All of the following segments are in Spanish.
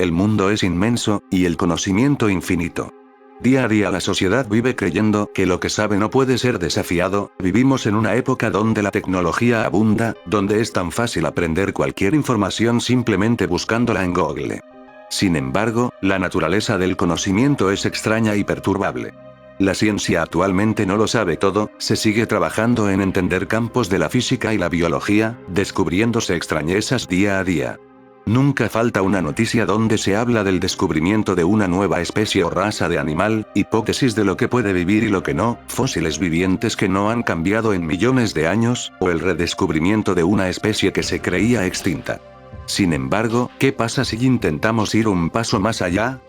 El mundo es inmenso, y el conocimiento infinito. Día a día la sociedad vive creyendo que lo que sabe no puede ser desafiado. Vivimos en una época donde la tecnología abunda, donde es tan fácil aprender cualquier información simplemente buscándola en Google. Sin embargo, la naturaleza del conocimiento es extraña y perturbable. La ciencia actualmente no lo sabe todo, se sigue trabajando en entender campos de la física y la biología, descubriéndose extrañezas día a día. Nunca falta una noticia donde se habla del descubrimiento de una nueva especie o raza de animal, hipótesis de lo que puede vivir y lo que no, fósiles vivientes que no han cambiado en millones de años, o el redescubrimiento de una especie que se creía extinta. Sin embargo, ¿qué pasa si intentamos ir un paso más allá?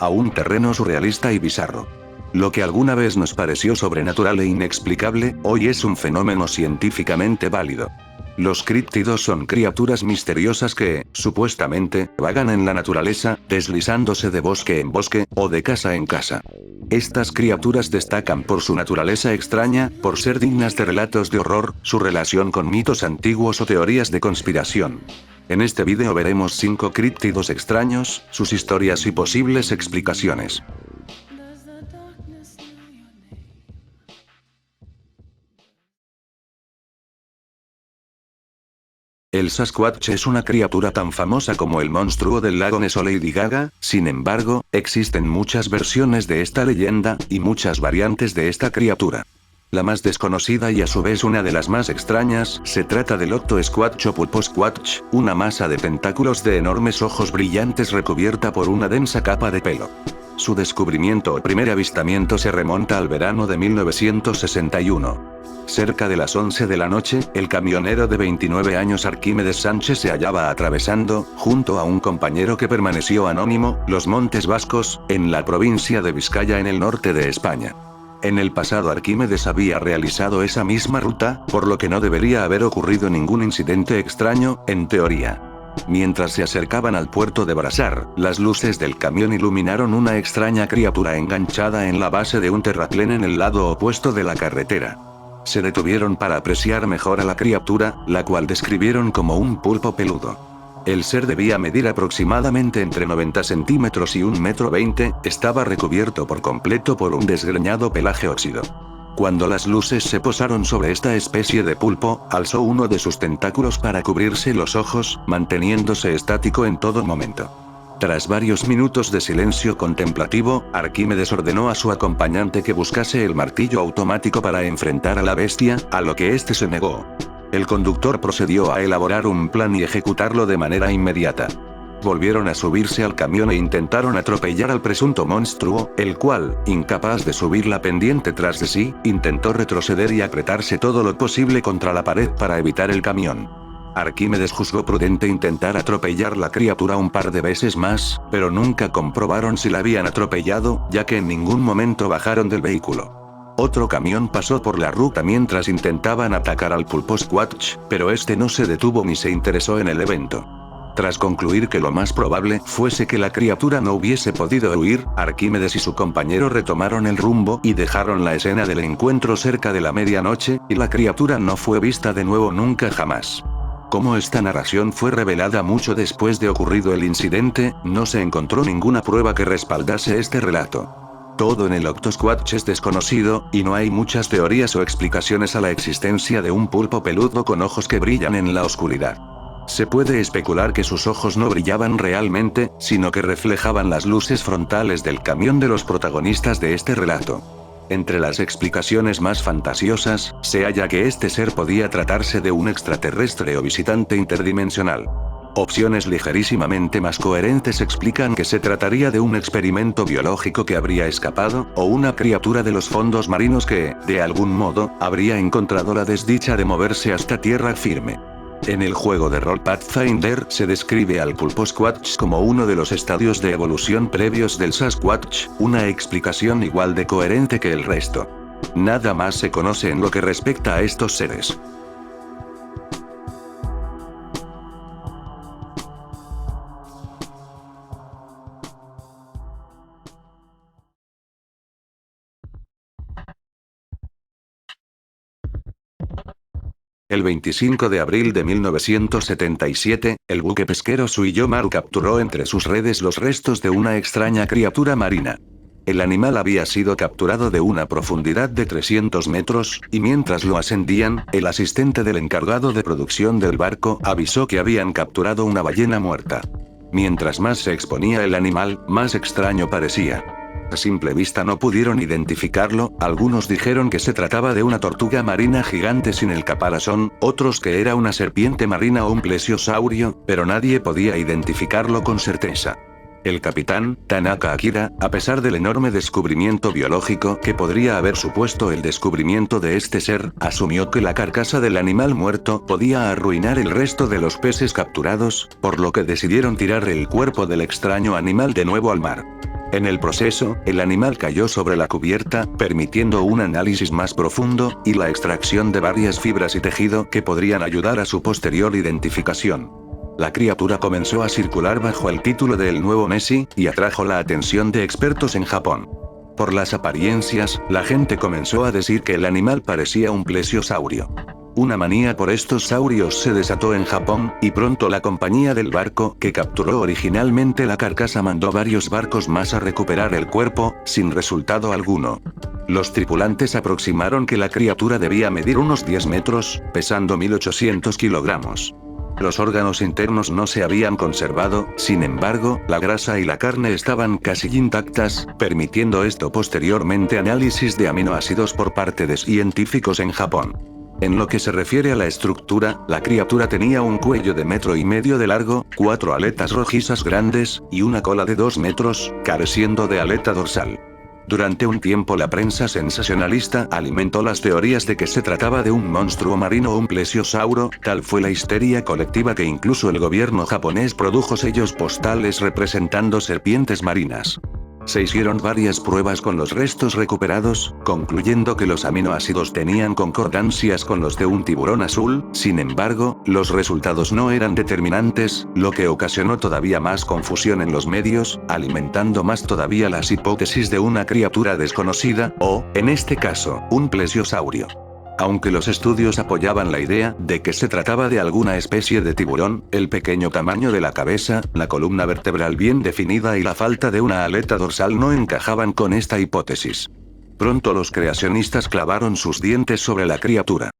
A un terreno surrealista y bizarro. Lo que alguna vez nos pareció sobrenatural e inexplicable, hoy es un fenómeno científicamente válido. Los críptidos son criaturas misteriosas que, supuestamente, vagan en la naturaleza, deslizándose de bosque en bosque, o de casa en casa. Estas criaturas destacan por su naturaleza extraña, por ser dignas de relatos de horror, su relación con mitos antiguos o teorías de conspiración. En este vídeo veremos 5 críptidos extraños, sus historias y posibles explicaciones. El Sasquatch es una criatura tan famosa como el monstruo del lago Ness o Lady Gaga. Sin embargo, existen muchas versiones de esta leyenda, y muchas variantes de esta criatura. La más desconocida y a su vez una de las más extrañas, se trata del Octosquatch o Pulposquatch, una masa de tentáculos de enormes ojos brillantes recubierta por una densa capa de pelo. Su descubrimiento o primer avistamiento se remonta al verano de 1961. Cerca de las 11 de la noche, el camionero de 29 años Arquímedes Sánchez se hallaba atravesando, junto a un compañero que permaneció anónimo, los Montes Vascos, en la provincia de Vizcaya en el norte de España. En el pasado Arquímedes había realizado esa misma ruta, por lo que no debería haber ocurrido ningún incidente extraño, en teoría. Mientras se acercaban al puerto de Brasar, las luces del camión iluminaron una extraña criatura enganchada en la base de un terraplén en el lado opuesto de la carretera. Se detuvieron para apreciar mejor a la criatura, la cual describieron como un pulpo peludo. El ser debía medir aproximadamente entre 90 centímetros y 1,20 m, estaba recubierto por completo por un desgreñado pelaje óxido. Cuando las luces se posaron sobre esta especie de pulpo, alzó uno de sus tentáculos para cubrirse los ojos, manteniéndose estático en todo momento. Tras varios minutos de silencio contemplativo, Arquímedes ordenó a su acompañante que buscase el martillo automático para enfrentar a la bestia, a lo que éste se negó. El conductor procedió a elaborar un plan y ejecutarlo de manera inmediata. Volvieron a subirse al camión e intentaron atropellar al presunto monstruo, el cual, incapaz de subir la pendiente tras de sí, intentó retroceder y apretarse todo lo posible contra la pared para evitar el camión. Arquímedes juzgó prudente intentar atropellar la criatura un par de veces más, pero nunca comprobaron si la habían atropellado, ya que en ningún momento bajaron del vehículo. Otro camión pasó por la ruta mientras intentaban atacar al Pulposquatch, pero este no se detuvo ni se interesó en el evento. Tras concluir que lo más probable fuese que la criatura no hubiese podido huir, Arquímedes y su compañero retomaron el rumbo y dejaron la escena del encuentro cerca de la medianoche, y la criatura no fue vista de nuevo nunca jamás. Como esta narración fue revelada mucho después de ocurrido el incidente, no se encontró ninguna prueba que respaldase este relato. Todo en el Octosquatch es desconocido, y no hay muchas teorías o explicaciones a la existencia de un pulpo peludo con ojos que brillan en la oscuridad. Se puede especular que sus ojos no brillaban realmente, sino que reflejaban las luces frontales del camión de los protagonistas de este relato. Entre las explicaciones más fantasiosas, se halla que este ser podía tratarse de un extraterrestre o visitante interdimensional. Opciones ligerísimamente más coherentes explican que se trataría de un experimento biológico que habría escapado, o una criatura de los fondos marinos que, de algún modo, habría encontrado la desdicha de moverse hasta tierra firme. En el juego de rol Pathfinder se describe al Pulposquatch como uno de los estadios de evolución previos del Sasquatch, una explicación igual de coherente que el resto. Nada más se conoce en lo que respecta a estos seres. El 25 de abril de 1977, el buque pesquero Suiyomaru capturó entre sus redes los restos de una extraña criatura marina. El animal había sido capturado de una profundidad de 300 metros, y mientras lo ascendían, el asistente del encargado de producción del barco avisó que habían capturado una ballena muerta. Mientras más se exponía el animal, más extraño parecía. A simple vista no pudieron identificarlo, algunos dijeron que se trataba de una tortuga marina gigante sin el caparazón, otros que era una serpiente marina o un plesiosaurio, pero nadie podía identificarlo con certeza. El capitán, Tanaka Akira, a pesar del enorme descubrimiento biológico que podría haber supuesto el descubrimiento de este ser, asumió que la carcasa del animal muerto podía arruinar el resto de los peces capturados, por lo que decidieron tirar el cuerpo del extraño animal de nuevo al mar. En el proceso, el animal cayó sobre la cubierta, permitiendo un análisis más profundo, y la extracción de varias fibras y tejido que podrían ayudar a su posterior identificación. La criatura comenzó a circular bajo el título de El Nuevo Nessie, y atrajo la atención de expertos en Japón. Por las apariencias, la gente comenzó a decir que el animal parecía un plesiosaurio. Una manía por estos saurios se desató en Japón, y pronto la compañía del barco que capturó originalmente la carcasa mandó varios barcos más a recuperar el cuerpo, sin resultado alguno. Los tripulantes aproximaron que la criatura debía medir unos 10 metros, pesando 1800 kilogramos. Los órganos internos no se habían conservado, sin embargo, la grasa y la carne estaban casi intactas, permitiendo esto posteriormente análisis de aminoácidos por parte de científicos en Japón. En lo que se refiere a la estructura, la criatura tenía un cuello de 1,5 metros de largo, 4 aletas rojizas grandes, y una cola de 2 metros, careciendo de aleta dorsal. Durante un tiempo la prensa sensacionalista alimentó las teorías de que se trataba de un monstruo marino o un plesiosauro, tal fue la histeria colectiva que incluso el gobierno japonés produjo sellos postales representando serpientes marinas. Se hicieron varias pruebas con los restos recuperados, concluyendo que los aminoácidos tenían concordancias con los de un tiburón azul, sin embargo, los resultados no eran determinantes, lo que ocasionó todavía más confusión en los medios, alimentando más todavía las hipótesis de una criatura desconocida, o, en este caso, un plesiosaurio. Aunque los estudios apoyaban la idea de que se trataba de alguna especie de tiburón, el pequeño tamaño de la cabeza, la columna vertebral bien definida y la falta de una aleta dorsal no encajaban con esta hipótesis. Pronto los creacionistas clavaron sus dientes sobre la criatura.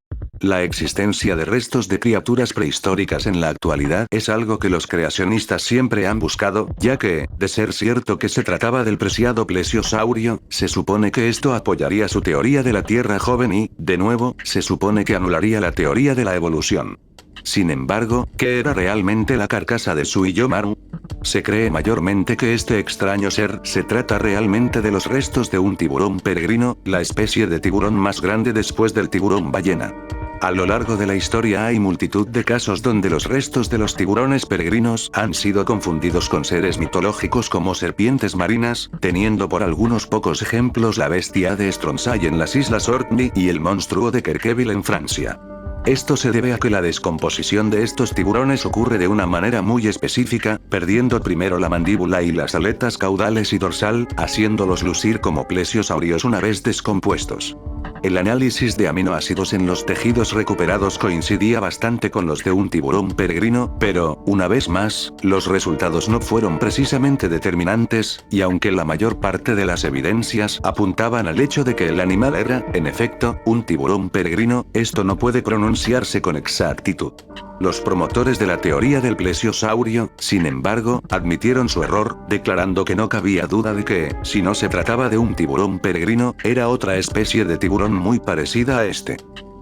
La existencia de restos de criaturas prehistóricas en la actualidad es algo que los creacionistas siempre han buscado, ya que, de ser cierto que se trataba del preciado plesiosaurio, se supone que esto apoyaría su teoría de la Tierra joven y, de nuevo, se supone que anularía la teoría de la evolución. Sin embargo, ¿qué era realmente la carcasa de Suiyomaru? Se cree mayormente que este extraño ser se trata realmente de los restos de un tiburón peregrino, la especie de tiburón más grande después del tiburón ballena. A lo largo de la historia hay multitud de casos donde los restos de los tiburones peregrinos han sido confundidos con seres mitológicos como serpientes marinas, teniendo por algunos pocos ejemplos la bestia de Stronsay en las Islas Orkney y el monstruo de Kerqueville en Francia. Esto se debe a que la descomposición de estos tiburones ocurre de una manera muy específica, perdiendo primero la mandíbula y las aletas caudales y dorsal, haciéndolos lucir como plesiosaurios una vez descompuestos. El análisis de aminoácidos en los tejidos recuperados coincidía bastante con los de un tiburón peregrino, pero, una vez más, los resultados no fueron precisamente determinantes, y aunque la mayor parte de las evidencias apuntaban al hecho de que el animal era, en efecto, un tiburón peregrino, esto no puede pronunciarse con exactitud. Los promotores de la teoría del plesiosaurio, sin embargo, admitieron su error, declarando que no cabía duda de que, si no se trataba de un tiburón peregrino, era otra especie de tiburón muy parecida a este.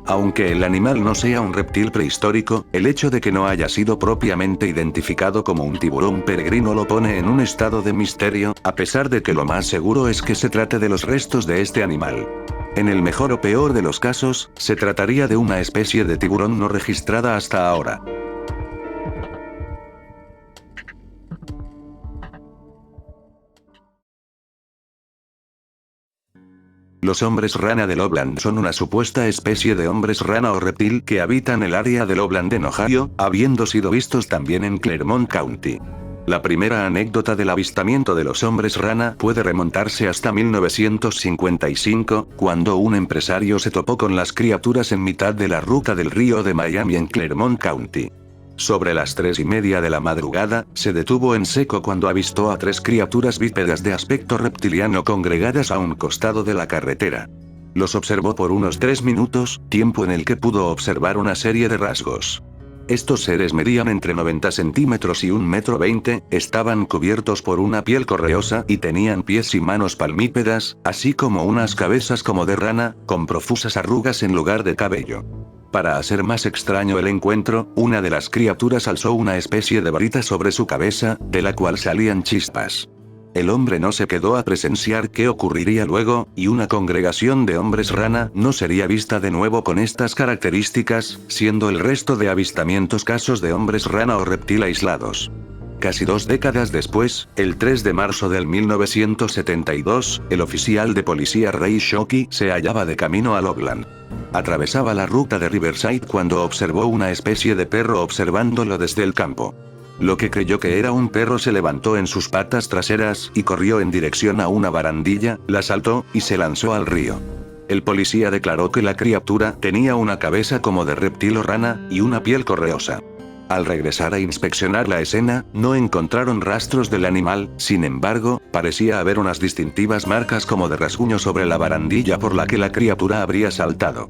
Aunque el animal no sea un reptil prehistórico, el hecho de que no haya sido propiamente identificado como un tiburón peregrino lo pone en un estado de misterio, a pesar de que lo más seguro es que se trate de los restos de este animal. En el mejor o peor de los casos, se trataría de una especie de tiburón no registrada hasta ahora. Los hombres rana de Loveland son una supuesta especie de hombres rana o reptil que habitan el área de Loveland en Ohio, habiendo sido vistos también en Clermont County. La primera anécdota del avistamiento de los hombres rana puede remontarse hasta 1955, cuando un empresario se topó con las criaturas en mitad de la ruta del río de Miami en Clermont County. Sobre las 3:30 de la madrugada, se detuvo en seco cuando avistó a 3 criaturas bípedas de aspecto reptiliano congregadas a un costado de la carretera. Los observó por unos 3 minutos, tiempo en el que pudo observar una serie de rasgos. Estos seres medían entre 90 centímetros y 1,20 m, estaban cubiertos por una piel correosa y tenían pies y manos palmípedas, así como unas cabezas como de rana, con profusas arrugas en lugar de cabello. Para hacer más extraño el encuentro, una de las criaturas alzó una especie de varita sobre su cabeza, de la cual salían chispas. El hombre no se quedó a presenciar qué ocurriría luego, y una congregación de hombres rana no sería vista de nuevo con estas características, siendo el resto de avistamientos casos de hombres rana o reptil aislados. Casi 2 décadas después, el 3 de marzo del 1972, el oficial de policía Ray Shockey se hallaba de camino a Loveland. Atravesaba la ruta de Riverside cuando observó una especie de perro observándolo desde el campo. Lo que creyó que era un perro se levantó en sus patas traseras y corrió en dirección a una barandilla, la saltó, y se lanzó al río. El policía declaró que la criatura tenía una cabeza como de reptil o rana, y una piel correosa. Al regresar a inspeccionar la escena, no encontraron rastros del animal, sin embargo, parecía haber unas distintivas marcas como de rasguño sobre la barandilla por la que la criatura habría saltado.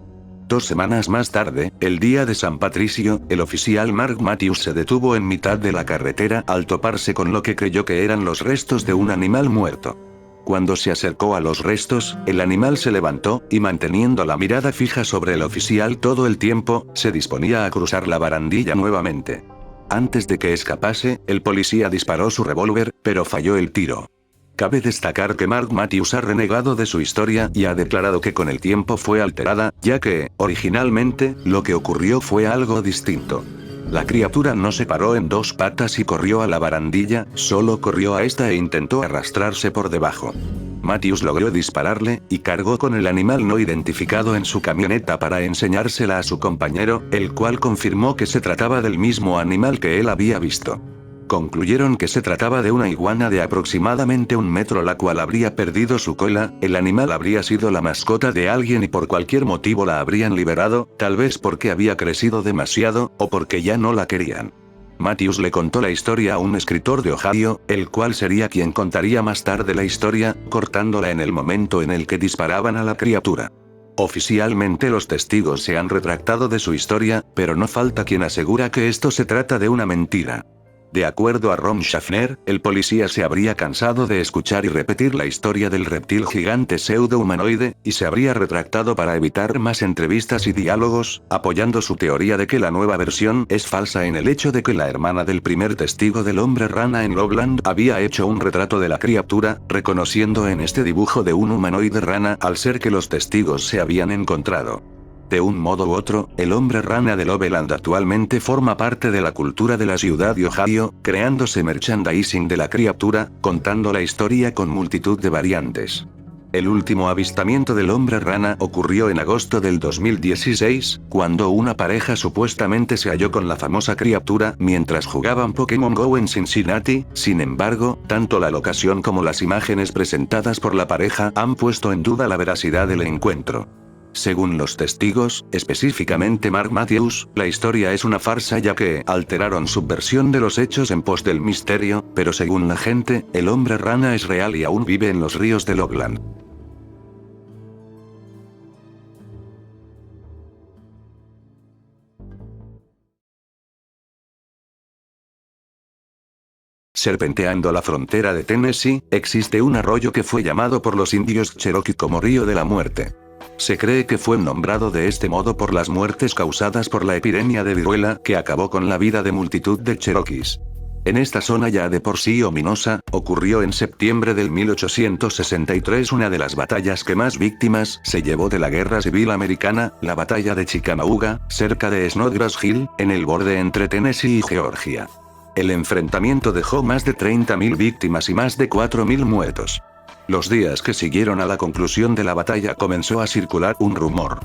2 semanas más tarde, el día de San Patricio, el oficial Mark Matthews se detuvo en mitad de la carretera al toparse con lo que creyó que eran los restos de un animal muerto. Cuando se acercó a los restos, el animal se levantó, y manteniendo la mirada fija sobre el oficial todo el tiempo, se disponía a cruzar la barandilla nuevamente. Antes de que escapase, el policía disparó su revólver, pero falló el tiro. Cabe destacar que Mark Matthews ha renegado de su historia y ha declarado que con el tiempo fue alterada, ya que, originalmente, lo que ocurrió fue algo distinto. La criatura no se paró en 2 patas y corrió a la barandilla, solo corrió a esta e intentó arrastrarse por debajo. Matthews logró dispararle, y cargó con el animal no identificado en su camioneta para enseñársela a su compañero, el cual confirmó que se trataba del mismo animal que él había visto. Concluyeron que se trataba de una iguana de aproximadamente 1 metro la cual habría perdido su cola, el animal habría sido la mascota de alguien y por cualquier motivo la habrían liberado, tal vez porque había crecido demasiado, o porque ya no la querían. Matthews le contó la historia a un escritor de Ohio, el cual sería quien contaría más tarde la historia, cortándola en el momento en el que disparaban a la criatura. Oficialmente los testigos se han retractado de su historia, pero no falta quien asegura que esto se trata de una mentira. De acuerdo a Ron Schaffner, el policía se habría cansado de escuchar y repetir la historia del reptil gigante pseudo-humanoide, y se habría retractado para evitar más entrevistas y diálogos, apoyando su teoría de que la nueva versión es falsa en el hecho de que la hermana del primer testigo del hombre rana en Loveland había hecho un retrato de la criatura, reconociendo en este dibujo de un humanoide rana al ser que los testigos se habían encontrado. De un modo u otro, el hombre rana de Loveland actualmente forma parte de la cultura de la ciudad de Ohio, creándose merchandising de la criatura, contando la historia con multitud de variantes. El último avistamiento del hombre rana ocurrió en agosto del 2016, cuando una pareja supuestamente se halló con la famosa criatura mientras jugaban Pokémon Go en Cincinnati. Sin embargo, tanto la locación como las imágenes presentadas por la pareja han puesto en duda la veracidad del encuentro. Según los testigos, específicamente Mark Matthews, la historia es una farsa ya que alteraron su versión de los hechos en pos del misterio, pero según la gente, el hombre rana es real y aún vive en los ríos de Loveland. Serpenteando la frontera de Tennessee, existe un arroyo que fue llamado por los indios Cherokee como Río de la Muerte. Se cree que fue nombrado de este modo por las muertes causadas por la epidemia de viruela que acabó con la vida de multitud de cherokees. En esta zona ya de por sí ominosa, ocurrió en septiembre del 1863 una de las batallas que más víctimas se llevó de la Guerra Civil Americana, la Batalla de Chickamauga, cerca de Snodgrass Hill, en el borde entre Tennessee y Georgia. El enfrentamiento dejó más de 30.000 víctimas y más de 4.000 muertos. Los días que siguieron a la conclusión de la batalla comenzó a circular un rumor.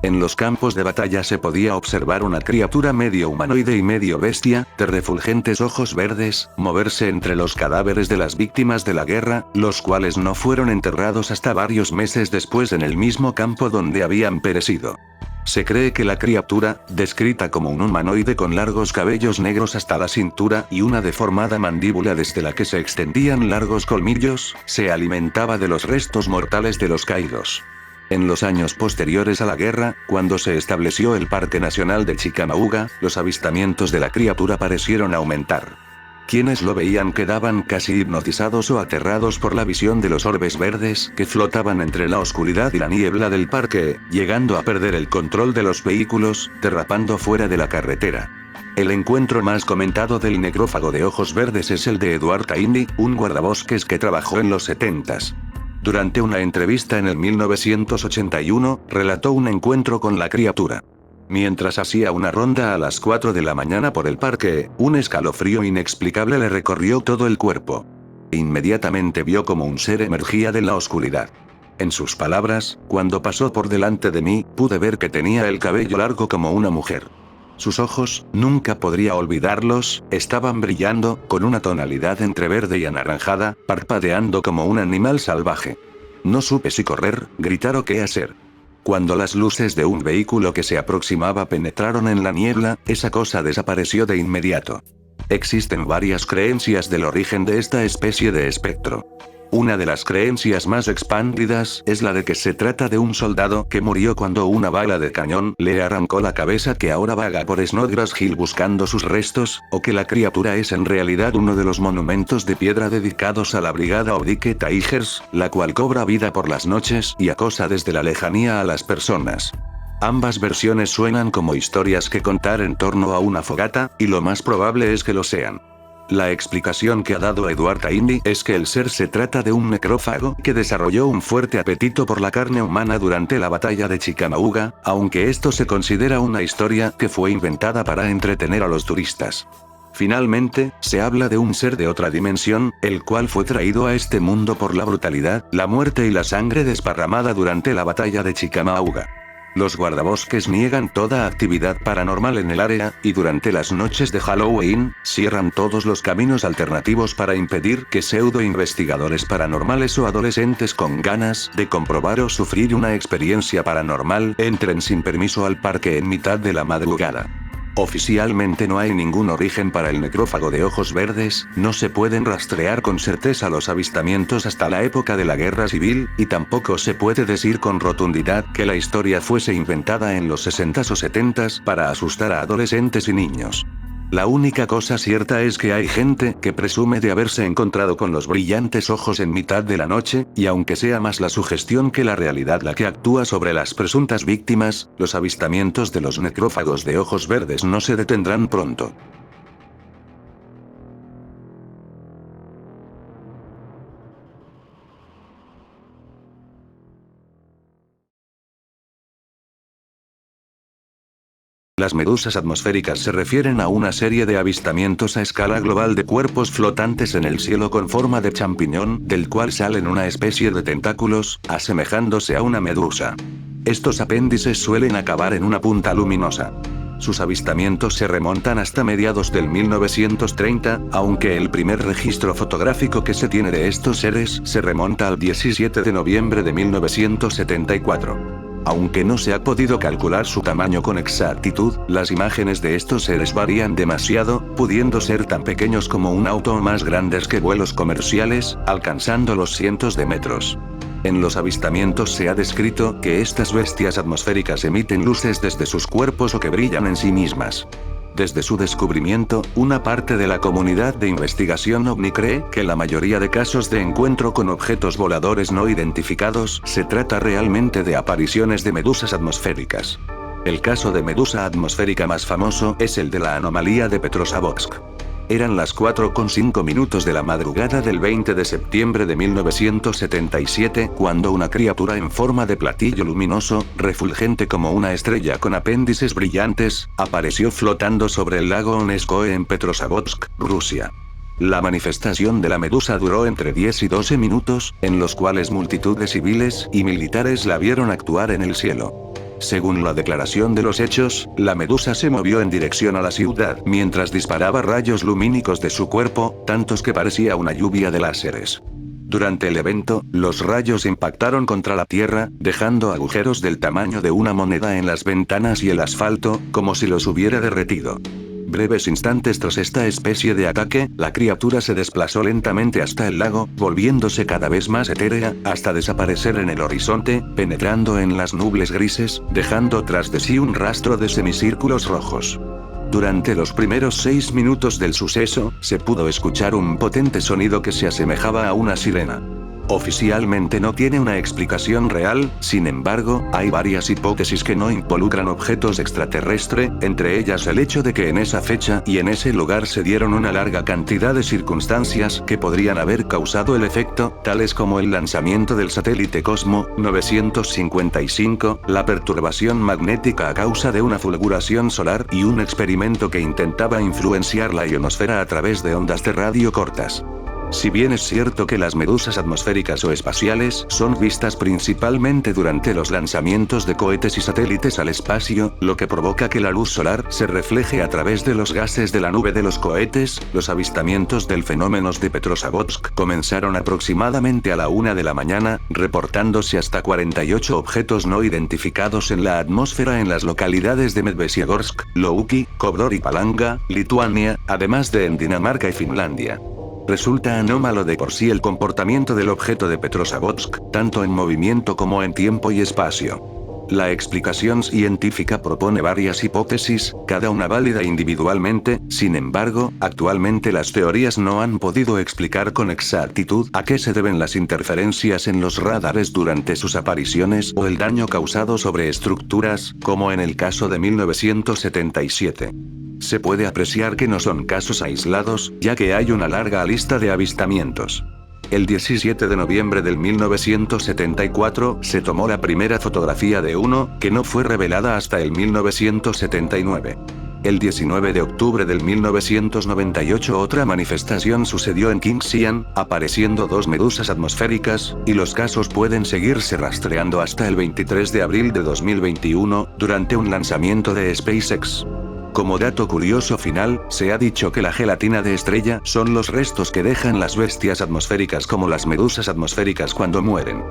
En los campos de batalla se podía observar una criatura medio humanoide y medio bestia, de refulgentes ojos verdes, moverse entre los cadáveres de las víctimas de la guerra, los cuales no fueron enterrados hasta varios meses después en el mismo campo donde habían perecido. Se cree que la criatura, descrita como un humanoide con largos cabellos negros hasta la cintura y una deformada mandíbula desde la que se extendían largos colmillos, se alimentaba de los restos mortales de los caídos. En los años posteriores a la guerra, cuando se estableció el Parque Nacional de Chickamauga, los avistamientos de la criatura parecieron aumentar. Quienes lo veían quedaban casi hipnotizados o aterrados por la visión de los orbes verdes que flotaban entre la oscuridad y la niebla del parque, llegando a perder el control de los vehículos, derrapando fuera de la carretera. El encuentro más comentado del necrófago de ojos verdes es el de Edward Tainey, un guardabosques que trabajó en los 70s. Durante una entrevista en el 1981, relató un encuentro con la criatura. Mientras hacía una ronda a las 4 de la mañana por el parque, un escalofrío inexplicable le recorrió todo el cuerpo. Inmediatamente vio como un ser emergía de la oscuridad. En sus palabras, cuando pasó por delante de mí, pude ver que tenía el cabello largo como una mujer. Sus ojos, nunca podría olvidarlos, estaban brillando, con una tonalidad entre verde y anaranjada, parpadeando como un animal salvaje. No supe si correr, gritar o qué hacer. Cuando las luces de un vehículo que se aproximaba penetraron en la niebla, esa cosa desapareció de inmediato. Existen varias creencias del origen de esta especie de espectro. Una de las creencias más expandidas es la de que se trata de un soldado que murió cuando una bala de cañón le arrancó la cabeza, que ahora vaga por Snodgrass Hill buscando sus restos, o que la criatura es en realidad uno de los monumentos de piedra dedicados a la brigada o dique Tigers, la cual cobra vida por las noches y acosa desde la lejanía a las personas. Ambas versiones suenan como historias que contar en torno a una fogata, y lo más probable es que lo sean. La explicación que ha dado Edward Tainey es que el ser se trata de un necrófago que desarrolló un fuerte apetito por la carne humana durante la batalla de Chickamauga, aunque esto se considera una historia que fue inventada para entretener a los turistas. Finalmente, se habla de un ser de otra dimensión, el cual fue traído a este mundo por la brutalidad, la muerte y la sangre desparramada durante la batalla de Chickamauga. Los guardabosques niegan toda actividad paranormal en el área, y durante las noches de Halloween, cierran todos los caminos alternativos para impedir que pseudo-investigadores paranormales o adolescentes con ganas de comprobar o sufrir una experiencia paranormal entren sin permiso al parque en mitad de la madrugada. Oficialmente no hay ningún origen para el necrófago de ojos verdes, no se pueden rastrear con certeza los avistamientos hasta la época de la Guerra Civil, y tampoco se puede decir con rotundidad que la historia fuese inventada en los 60s o 70s para asustar a adolescentes y niños. La única cosa cierta es que hay gente que presume de haberse encontrado con los brillantes ojos en mitad de la noche, y aunque sea más la sugestión que la realidad la que actúa sobre las presuntas víctimas, los avistamientos de los necrófagos de ojos verdes no se detendrán pronto. Las medusas atmosféricas se refieren a una serie de avistamientos a escala global de cuerpos flotantes en el cielo con forma de champiñón, del cual salen una especie de tentáculos, asemejándose a una medusa. Estos apéndices suelen acabar en una punta luminosa. Sus avistamientos se remontan hasta mediados del 1930, aunque el primer registro fotográfico que se tiene de estos seres se remonta al 17 de noviembre de 1974. Aunque no se ha podido calcular su tamaño con exactitud, las imágenes de estos seres varían demasiado, pudiendo ser tan pequeños como un auto o más grandes que vuelos comerciales, alcanzando los cientos de metros. En los avistamientos se ha descrito que estas bestias atmosféricas emiten luces desde sus cuerpos o que brillan en sí mismas. Desde su descubrimiento, una parte de la comunidad de investigación ovni cree que la mayoría de casos de encuentro con objetos voladores no identificados se trata realmente de apariciones de medusas atmosféricas. El caso de medusa atmosférica más famoso es el de la anomalía de Petrozavodsk. Eran las 4:05 de la madrugada del 20 de septiembre de 1977 cuando una criatura en forma de platillo luminoso, refulgente como una estrella con apéndices brillantes, apareció flotando sobre el lago Oneskoe en Petrozavodsk, Rusia. La manifestación de la medusa duró entre 10 y 12 minutos, en los cuales multitud de civiles y militares la vieron actuar en el cielo. Según la declaración de los hechos, la medusa se movió en dirección a la ciudad mientras disparaba rayos lumínicos de su cuerpo, tantos que parecía una lluvia de láseres. Durante el evento, los rayos impactaron contra la tierra, dejando agujeros del tamaño de una moneda en las ventanas y el asfalto, como si los hubiera derretido. Breves instantes tras esta especie de ataque, la criatura se desplazó lentamente hasta el lago, volviéndose cada vez más etérea, hasta desaparecer en el horizonte, penetrando en las nubes grises, dejando tras de sí un rastro de semicírculos rojos. Durante los primeros 6 minutos del suceso, se pudo escuchar un potente sonido que se asemejaba a una sirena. Oficialmente no tiene una explicación real, sin embargo, hay varias hipótesis que no involucran objetos extraterrestres, entre ellas el hecho de que en esa fecha y en ese lugar se dieron una larga cantidad de circunstancias que podrían haber causado el efecto, tales como el lanzamiento del satélite Cosmo 955, la perturbación magnética a causa de una fulguración solar y un experimento que intentaba influenciar la ionosfera a través de ondas de radio cortas. Si bien es cierto que las medusas atmosféricas o espaciales son vistas principalmente durante los lanzamientos de cohetes y satélites al espacio, lo que provoca que la luz solar se refleje a través de los gases de la nube de los cohetes, los avistamientos del fenómeno de Petrozavodsk comenzaron aproximadamente a la 1 de la mañana, reportándose hasta 48 objetos no identificados en la atmósfera en las localidades de Medvesiegorsk, Louki, Kovdor y Palanga, Lituania, además de en Dinamarca y Finlandia. Resulta anómalo de por sí el comportamiento del objeto de Petrozavodsk, tanto en movimiento como en tiempo y espacio. La explicación científica propone varias hipótesis, cada una válida individualmente, sin embargo, actualmente las teorías no han podido explicar con exactitud a qué se deben las interferencias en los radares durante sus apariciones o el daño causado sobre estructuras, como en el caso de 1977. Se puede apreciar que no son casos aislados, ya que hay una larga lista de avistamientos. El 17 de noviembre del 1974 se tomó la primera fotografía de uno, que no fue revelada hasta el 1979. El 19 de octubre del 1998 otra manifestación sucedió en Kingsian, apareciendo 2 medusas atmosféricas, y los casos pueden seguirse rastreando hasta el 23 de abril de 2021, durante un lanzamiento de SpaceX. Como dato curioso final, se ha dicho que la gelatina de estrella son los restos que dejan las bestias atmosféricas como las medusas atmosféricas cuando mueren.